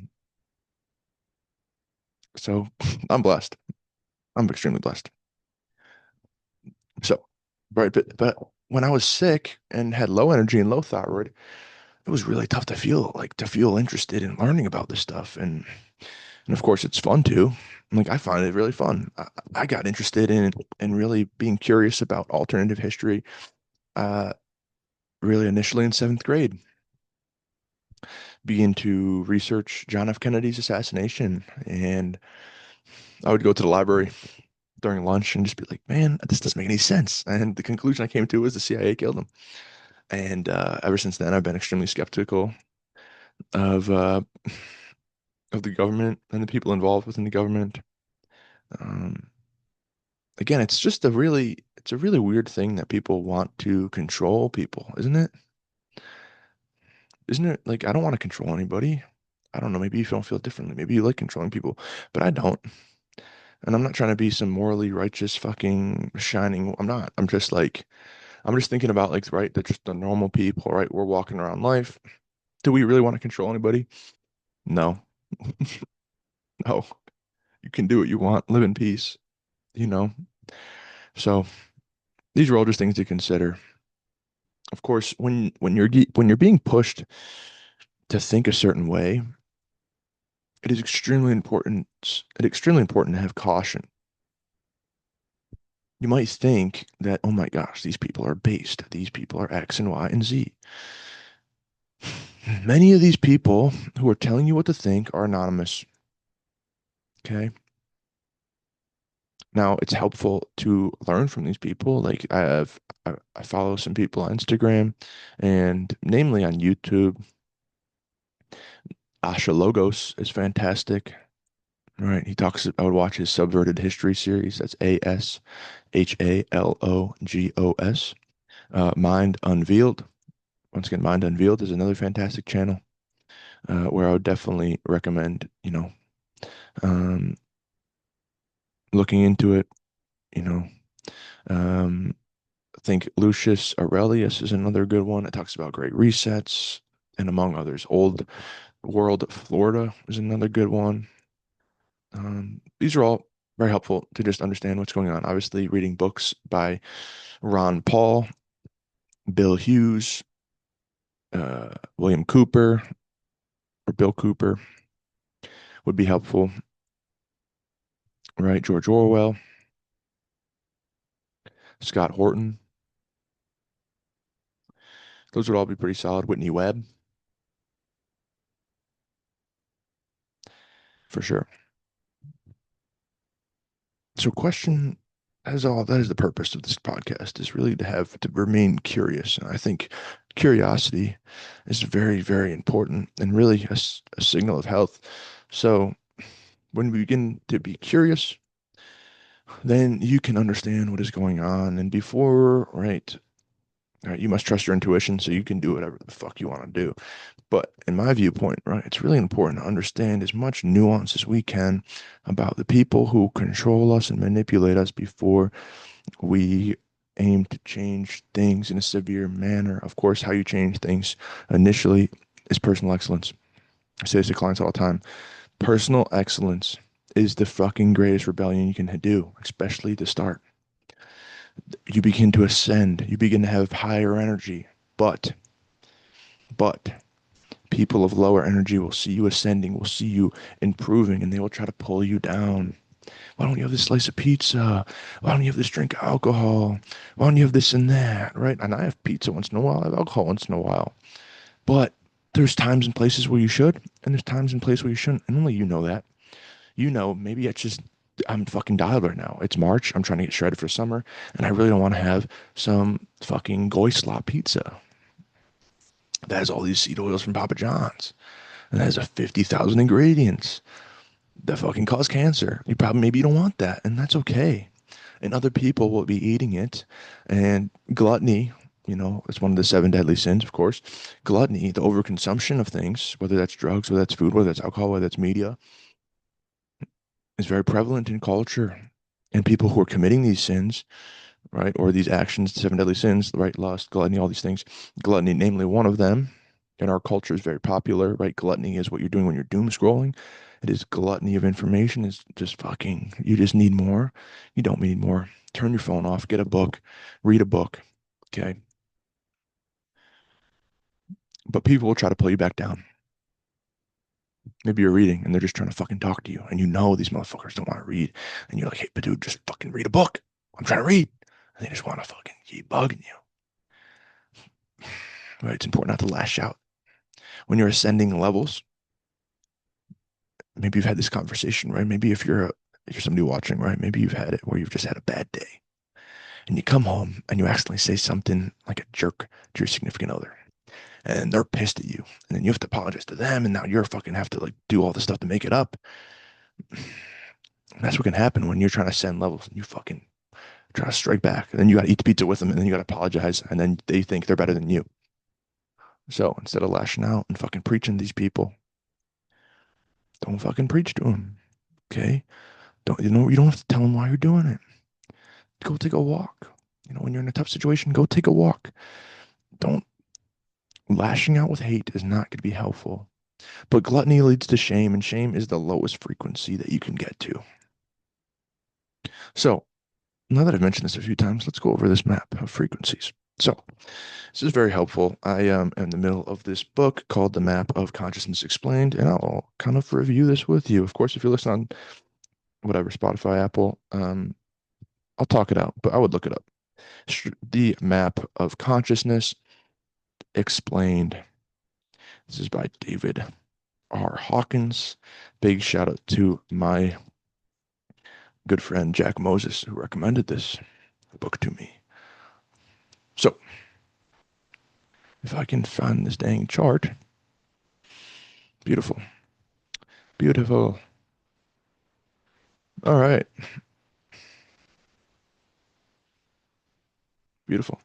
So I'm blessed. I'm extremely blessed. So, right, but when I was sick and had low energy and low thyroid, it was really tough to feel interested in learning about this stuff. And of course it's fun too. Like I find it really fun. I got interested in really being curious about alternative history, uh, really initially in seventh grade. Began to research John F. Kennedy's assassination, and I would go to the library during lunch and just be like, "Man, this doesn't make any sense." And the conclusion I came to was the CIA killed him. And ever since then, I've been extremely skeptical of uh, of the government and the people involved within the government. Um, Again, it's a really weird thing that people want to control people, isn't it? Isn't it? Like, I don't want to control anybody. I don't know, maybe you don't feel differently. Maybe you like controlling people, but I don't. And I'm not trying to be some morally righteous fucking shining. I'm not. I'm just thinking about like, right, that just the normal people, right? We're walking around life. Do we really want to control anybody? No. No. You can do what you want, live in peace, you know? So these are all just things to consider. Of course, when you're being pushed to think a certain way, it is extremely important to have caution. You might think that, oh my gosh, these people are based. These people are X and Y and Z. Many of these people who are telling you what to think are anonymous. Okay. Now it's helpful to learn from these people. Like I follow some people on Instagram and namely on YouTube. Asha Logos is fantastic. Right. I would watch his Subverted History series. That's ASHALOGOS. Mind Unveiled. Once again, Mind Unveiled is another fantastic channel where I would definitely recommend, um, looking into it, you know. Um, I think Lucius Aurelius is another good one. It talks about great resets, and among others, Old World Florida is another good one. These are all very helpful to just understand what's going on. Obviously, reading books by Ron Paul, Bill Hughes, William Cooper, or Bill Cooper would be helpful, right? George Orwell, Scott Horton, those would all be pretty solid. Whitney Webb, for sure. So, question as all that is the purpose of this podcast is really to have to remain curious. And I think curiosity is very, very important and really a signal of health. So, when we begin to be curious, then you can understand what is going on. And before, right, right, you must trust your intuition so you can do whatever the fuck you want to do. But in my viewpoint, right, it's really important to understand as much nuance as we can about the people who control us and manipulate us before we aim to change things in a severe manner. Of course, how you change things initially is personal excellence. I say this to clients all the time. Personal excellence is the fucking greatest rebellion you can do, especially to start. You begin to ascend, you begin to have higher energy, but, but, people of lower energy will see you ascending, will see you improving, and they will try to pull you down. Why don't you have this slice of pizza? Why don't you have this drink of alcohol? Why don't you have this and that? Right? And I have pizza once in a while, I have alcohol once in a while. But there's times and places where you should, and there's times and places where you shouldn't. And only you know that. You know, maybe it's just I'm fucking dialed right now. It's March. I'm trying to get shredded for summer, and I really don't want to have some fucking goy slop pizza that has all these seed oils from Papa John's and that has a 50,000 ingredients that fucking cause cancer. You probably maybe you don't want that, and that's okay. And other people will be eating it, and gluttony. It's one of the seven deadly sins, of course. Gluttony, the overconsumption of things, whether that's drugs, whether that's food, whether that's alcohol, whether that's media, is very prevalent in culture. And people who are committing these sins, right, or these actions, the seven deadly sins, right, lust, gluttony, all these things, gluttony, namely one of them, in our culture is very popular, right? Gluttony is what you're doing when you're doom scrolling. It is gluttony of information. It's just fucking, you just need more. You don't need more. Turn your phone off, get a book, read a book, okay? But people will try to pull you back down. Maybe you're reading and they're just trying to fucking talk to you, and you know these motherfuckers don't want to read. And you're like, hey, but dude, just fucking read a book. I'm trying to read. And they just want to fucking keep bugging you. Right? It's important not to lash out. When you're ascending levels, maybe you've had this conversation, right? Maybe if you're somebody watching, right? Maybe you've had it where you've just had a bad day and you come home and you accidentally say something like a jerk to your significant other and they're pissed at you. And then you have to apologize to them. And now you're fucking have to like do all this stuff to make it up. And that's what can happen when you're trying to send levels and you fucking try to strike back. And then you got to eat the pizza with them and then you got to apologize. And then they think they're better than you. So instead of lashing out and fucking preaching to these people, don't fucking preach to them. Okay. You don't have to tell them why you're doing it. Go take a walk. When you're in a tough situation, go take a walk. Don't Lashing out with hate is not going to be helpful. But gluttony leads to shame, and shame is the lowest frequency that you can get to. So now that I've mentioned this a few times, let's go over this map of frequencies. So this is very helpful. I am in the middle of this book called The Map of Consciousness Explained, and I'll kind of review this with you. Of course, if you're listening on whatever, Spotify, Apple, I'll talk it out, but I would look it up. The Map of Consciousness Explained. This is by David R. Hawkins. Big shout out to my good friend Jack Moses, who recommended this book to me. So, if I can find this dang chart, beautiful. Beautiful. All right. Beautiful.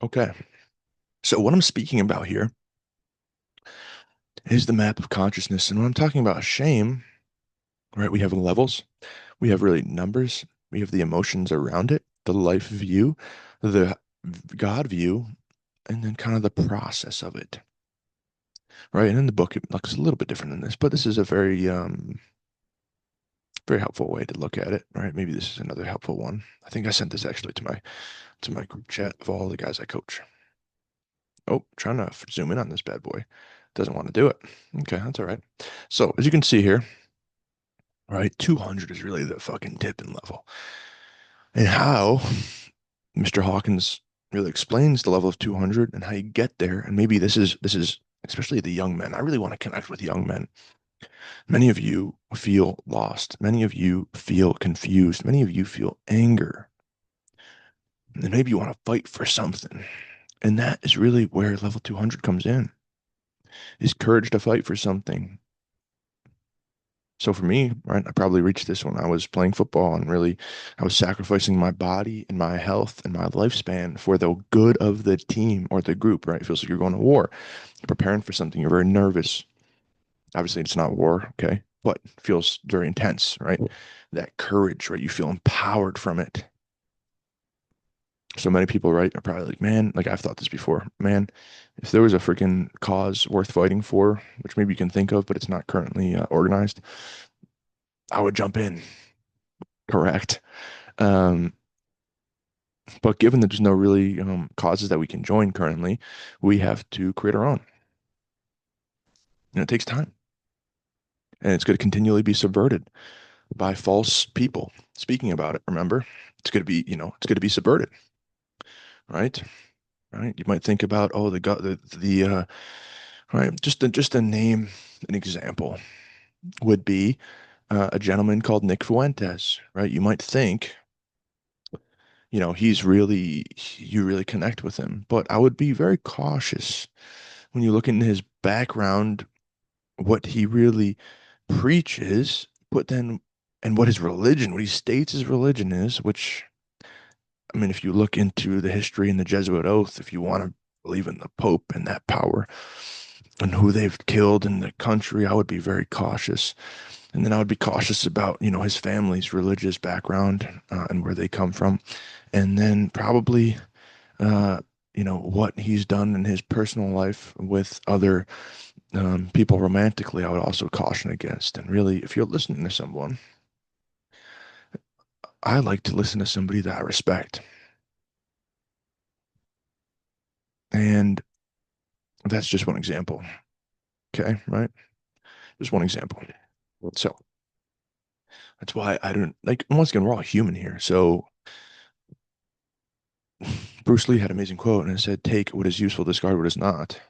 Okay. So, what I'm speaking about here is the map of consciousness. And when I'm talking about shame, right, we have levels, we have really numbers, we have the emotions around it, the life view, the God view, and then kind of the process of it, right? And in the book, it looks a little bit different than this, but this is a very helpful way to look at it, right? Maybe this is another helpful one. I think I sent this actually to my group chat of all the guys I coach. Oh, trying to zoom in on this bad boy. Doesn't want to do it. Okay, that's all right. So as you can see here, right, 200 is really the fucking tipping level. And how Mr. Hawkins really explains the level of 200 and how you get there. And maybe this is especially the young men. I really want to connect with young men. Many of you feel lost. Many of you feel confused. Many of you feel anger. And maybe you want to fight for something. And that is really where level 200 comes in, is courage to fight for something. So for me, right, I probably reached this when I was playing football and really I was sacrificing my body and my health and my lifespan for the good of the team or the group, right? It feels like you're going to war, preparing for something. You're very nervous. Obviously, it's not war, okay? But it feels very intense, right? That courage, right? You feel empowered from it. So many people, right, are probably like, man, like I've thought this before, man, if there was a freaking cause worth fighting for, which maybe you can think of, but it's not currently organized, I would jump in. Correct. Um, but given that there's no really causes that we can join currently, we have to create our own. And it takes time. And it's going to continually be subverted by false people speaking about it. Remember, it's going to be, it's going to be subverted, right? Right. You might think about, oh, right. Just to name an example would be a gentleman called Nick Fuentes, right? You might think, you really connect with him, but I would be very cautious when you look into his background, what he really preaches, but then, and what his religion, what he states his religion is, which, I mean, if you look into the history and the Jesuit oath, if you want to believe in the Pope and that power and who they've killed in the country, I would be very cautious. And then I would be cautious about, his family's religious background and where they come from. And then probably, uh, what he's done in his personal life with other people romantically, I would also caution against. And really, if you're listening to someone, I like to listen to somebody that I respect. And that's just one example. Okay, right? Just one example. So that's why I don't like, once again, we're all human here. So Bruce Lee had an amazing quote and it said, take what is useful, discard what is not.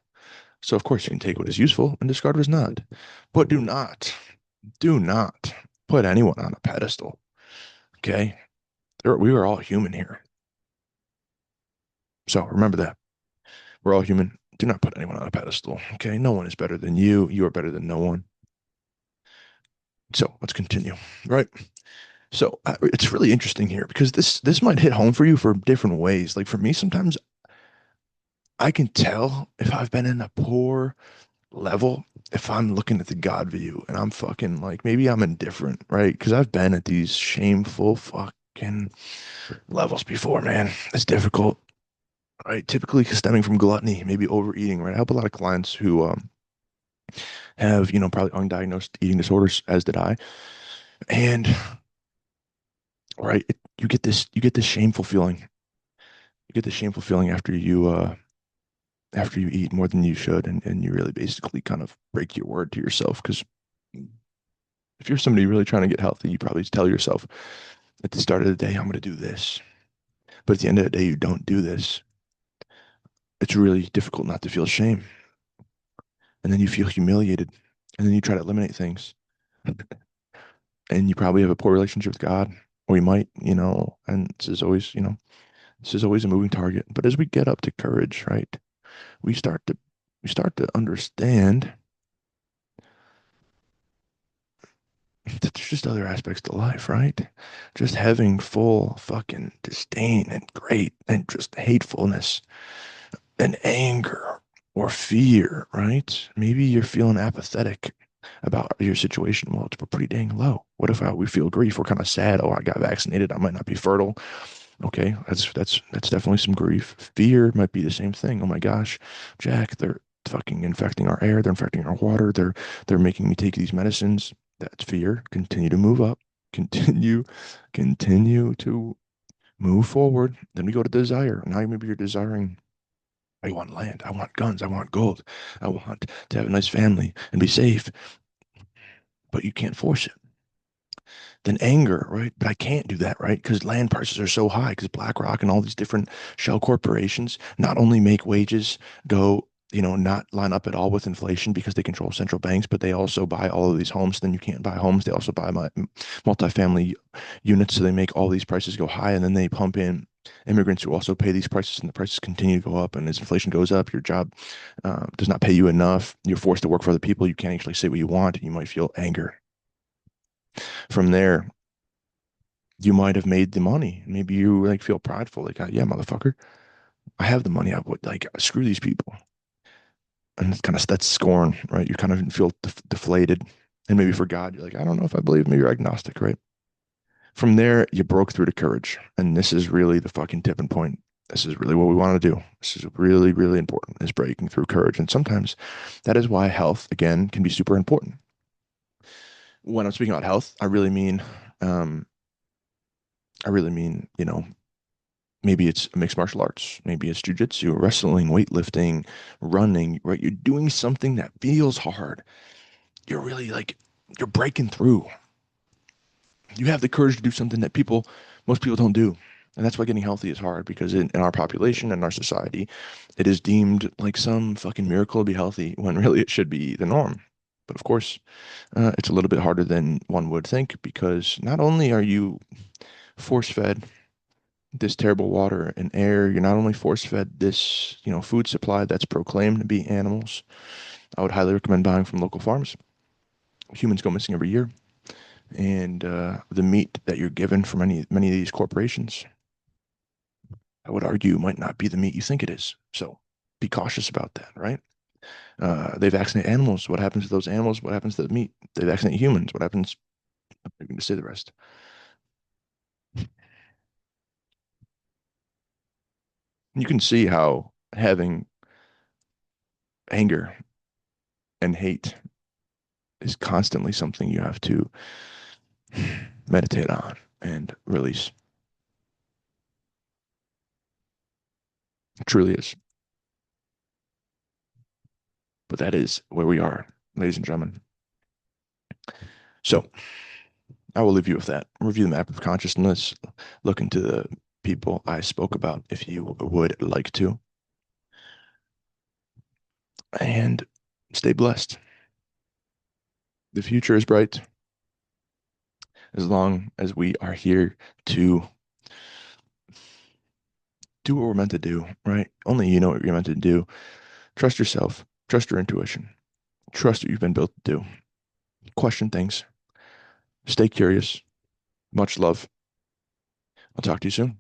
So of course you can take what is useful and discard what is not. But do not put anyone on a pedestal. Okay? We are all human here. So remember that. We're all human. Do not put anyone on a pedestal. Okay? No one is better than you. You are better than no one. So let's continue. Right? So it's really interesting here because this might hit home for you for different ways. Like for me, sometimes I can tell if I've been in a poor level if I'm looking at the God view and I'm fucking like maybe I'm indifferent, right? Because I've been at these shameful fucking levels before, man. It's difficult, right? Typically stemming from gluttony, maybe overeating, right? I help a lot of clients who have, probably undiagnosed eating disorders, as did I. And right, you get this shameful feeling. You get this shameful feeling after you eat more than you should, and you really basically kind of break your word to yourself because if you're somebody really trying to get healthy, you probably tell yourself at the start of the day, I'm going to do this. But at the end of the day, you don't do this. It's really difficult not to feel shame. And then you feel humiliated. And then you try to eliminate things. And you probably have a poor relationship with God, or you might, and this is always a moving target. But as we get up to courage, right, we start to we start to understand that there's just other aspects to life, right? Just having full fucking disdain and great and just hatefulness and anger. or fear, right? Maybe you're feeling apathetic about your situation. Well, it's pretty dang low. What if we feel grief? We're kind of sad. Oh, I got vaccinated. I might not be fertile. Okay, that's definitely some grief. Fear might be the same thing. Oh my gosh, Jack, they're fucking infecting our air. They're infecting our water. They're making me take these medicines. That's fear. Continue to move up. Continue, continue to move forward. Then we go to desire. Now maybe you're desiring I want land. I want guns. I want gold. I want to have a nice family and be safe, but you can't force it. Then anger, right? But I can't do that, right? Because land prices are so high because BlackRock and all these different shell corporations not only make wages go, not line up at all with inflation because they control central banks, but they also buy all of these homes. Then you can't buy homes. They also buy multifamily units. So they make all these prices go high and then they pump in immigrants who also pay these prices and the prices continue to go up. And as inflation goes up, your job does not pay you enough. You're forced to work for other people. You can't actually say what you want. You might feel anger. From there, you might have made the money. Maybe you like feel prideful, like, yeah, motherfucker, I have the money. I would like screw these people, and it's kind of that's scorn, right? You kind of feel deflated, and maybe for God, you're like, I don't know if I believe. Maybe you're agnostic, right? From there, you broke through to courage, and this is really the fucking tipping point. This is really what we want to do. This is really, really important. Is breaking through courage, and sometimes that is why health again can be super important. When I'm speaking about health, um, I really mean, maybe it's mixed martial arts, maybe it's jujitsu, wrestling, weightlifting, running, right? You're doing something that feels hard. You're really like, you're breaking through. You have the courage to do something that most people don't do. And that's why getting healthy is hard because in our population and our society, it is deemed like some fucking miracle to be healthy when really it should be the norm. But of course, it's a little bit harder than one would think because not only are you force fed this terrible water and air. You're not only force fed this, food supply that's proclaimed to be animals. I would highly recommend buying from local farms. Humans go missing every year, and the meat that you're given from many of these corporations, I would argue, might not be the meat you think it is. So be cautious about that, right? They vaccinate animals. What happens to those animals? What happens to the meat? They vaccinate humans. What happens? You can just say the rest. You can see how having anger and hate is constantly something you have to meditate on and release. It truly is. But that is where we are, ladies and gentlemen. So I will leave you with that. Review the map of consciousness. Look into the people I spoke about if you would like to. And stay blessed. The future is bright as long as we are here to do what we're meant to do, right? Only you know what you're meant to do. Trust yourself. Trust your intuition. Trust what you've been built to do. Question things. Stay curious. Much love. I'll talk to you soon.